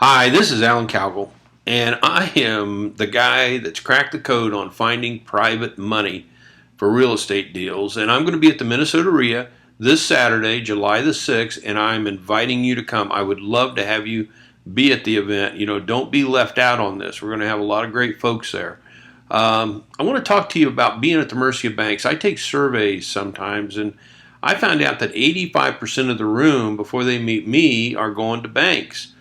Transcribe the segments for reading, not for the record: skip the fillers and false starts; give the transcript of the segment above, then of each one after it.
Hi, this is Alan Cowgill, and I am the guy that's cracked the code on finding private money for real estate deals. And I'm going to be at the MnREIA this Saturday, July the 6th, and I'm inviting you to come. I would love to have you be at the event. Don't be left out on this. We're going to have a lot of great folks there. I want to talk to you about being at the mercy of banks. I take surveys sometimes, and I found out that 85% of the room before they meet me are going to banks.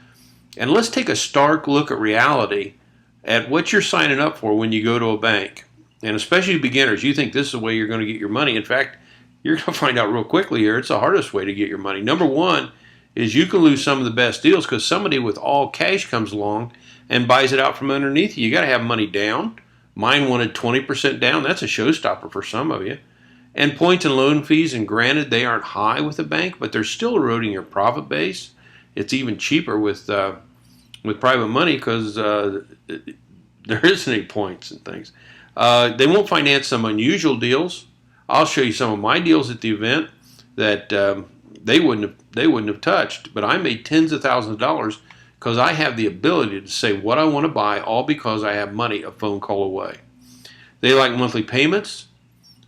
And let's take a stark look at reality at what you're signing up for when you go to a bank. And especially beginners, you think this is the way you're going to get your money. In fact, you're going to find out real quickly here it's the hardest way to get your money. Number one is you can lose some of the best deals because somebody with all cash comes along and buys it out from underneath you. You got to have money down. Mine wanted 20% down. That's a showstopper for some of you. And points and loan fees, and granted they aren't high with a bank, but they're still eroding your profit base. It's even cheaper with private money because there isn't any points and things. They won't finance some unusual deals. I'll show you some of my deals at the event that they wouldn't have touched. But I made tens of thousands of dollars because I have the ability to say what I want to buy, all because I have money a phone call away. They like monthly payments.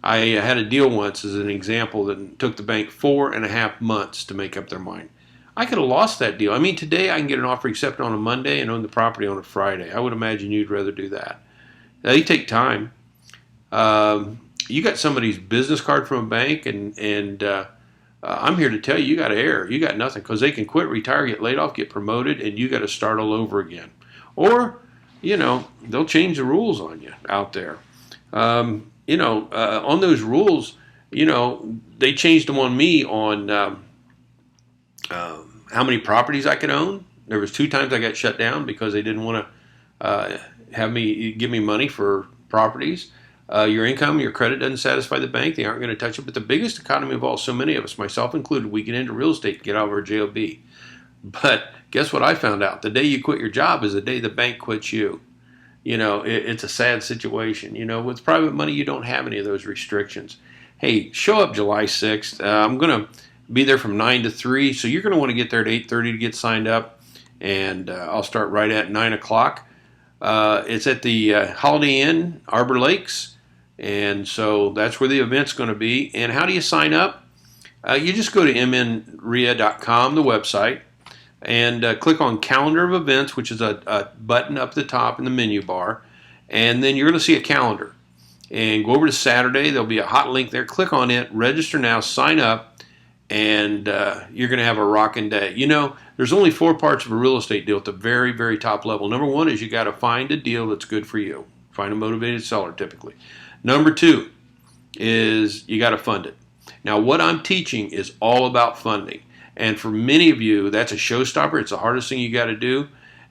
I had a deal once as an example that took the bank 4.5 months to make up their mind. I could have lost that deal. I mean, today I can get an offer accepted on a Monday and own the property on a Friday. I would imagine you'd rather do that. They take time. You got somebody's business card from a bank, and I'm here to tell you, you got to err. You got nothing because they can quit, retire, get laid off, get promoted, and you got to start all over again. Or, they'll change the rules on you out there. On those rules, they changed them on me on how many properties I could own. There was 2 times I got shut down because they didn't want to give me money for properties. Your income, your credit doesn't satisfy the bank. They aren't going to touch it. But the biggest economy of all, so many of us, myself included, we get into real estate to get out of our JOB. But guess what I found out? The day you quit your job is the day the bank quits you. It's a sad situation. With private money, you don't have any of those restrictions. Hey, show up July 6th. I'm going to be there from 9 to 3, so you're going to want to get there at 8:30 to get signed up, and I'll start right at 9 o'clock. It's at the Holiday Inn, Arbor Lakes, and so that's where the event's going to be. And how do you sign up? You just go to MnREIA.com, the website, and click on Calendar of Events, which is a button up at the top in the menu bar, and then you're going to see a calendar. And go over to Saturday. There'll be a hot link there. Click on it, register now, sign up, and you're going to have a rocking day. There's only 4 parts of a real estate deal at the very, very top level. Number 1 is you got to find a deal that's good for you. Find a motivated seller, typically. Number 2 is you got to fund it. Now, what I'm teaching is all about funding. And for many of you, that's a showstopper. It's the hardest thing you got to do.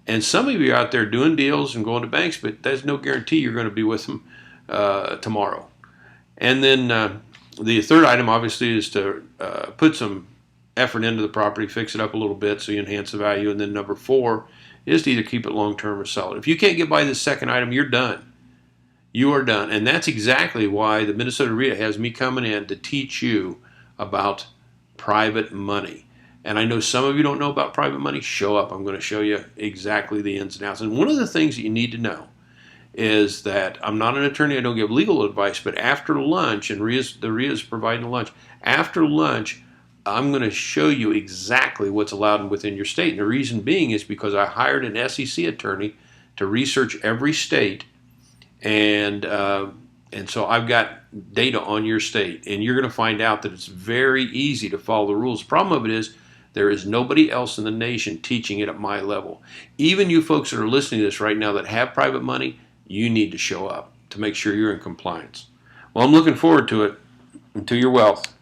And some of you are out there doing deals and going to banks, but there's no guarantee you're going to be with them tomorrow. And then the third item, obviously, is to put some effort into the property, fix it up a little bit so you enhance the value. And then number 4 is to either keep it long-term or sell it. If you can't get by this second item, you're done. You are done. And that's exactly why the MnREIA has me coming in to teach you about private money. And I know some of you don't know about private money. Show up. I'm going to show you exactly the ins and outs. And one of the things that you need to know is that I'm not an attorney, I don't give legal advice, but after lunch, and the REIA is providing lunch, after lunch, I'm going to show you exactly what's allowed within your state. And the reason being is because I hired an SEC attorney to research every state, and so I've got data on your state, and you're going to find out that it's very easy to follow the rules. The problem of it is there is nobody else in the nation teaching it at my level. Even you folks that are listening to this right now that have private money, you need to show up to make sure you're in compliance. Well, I'm looking forward to it and to your wealth.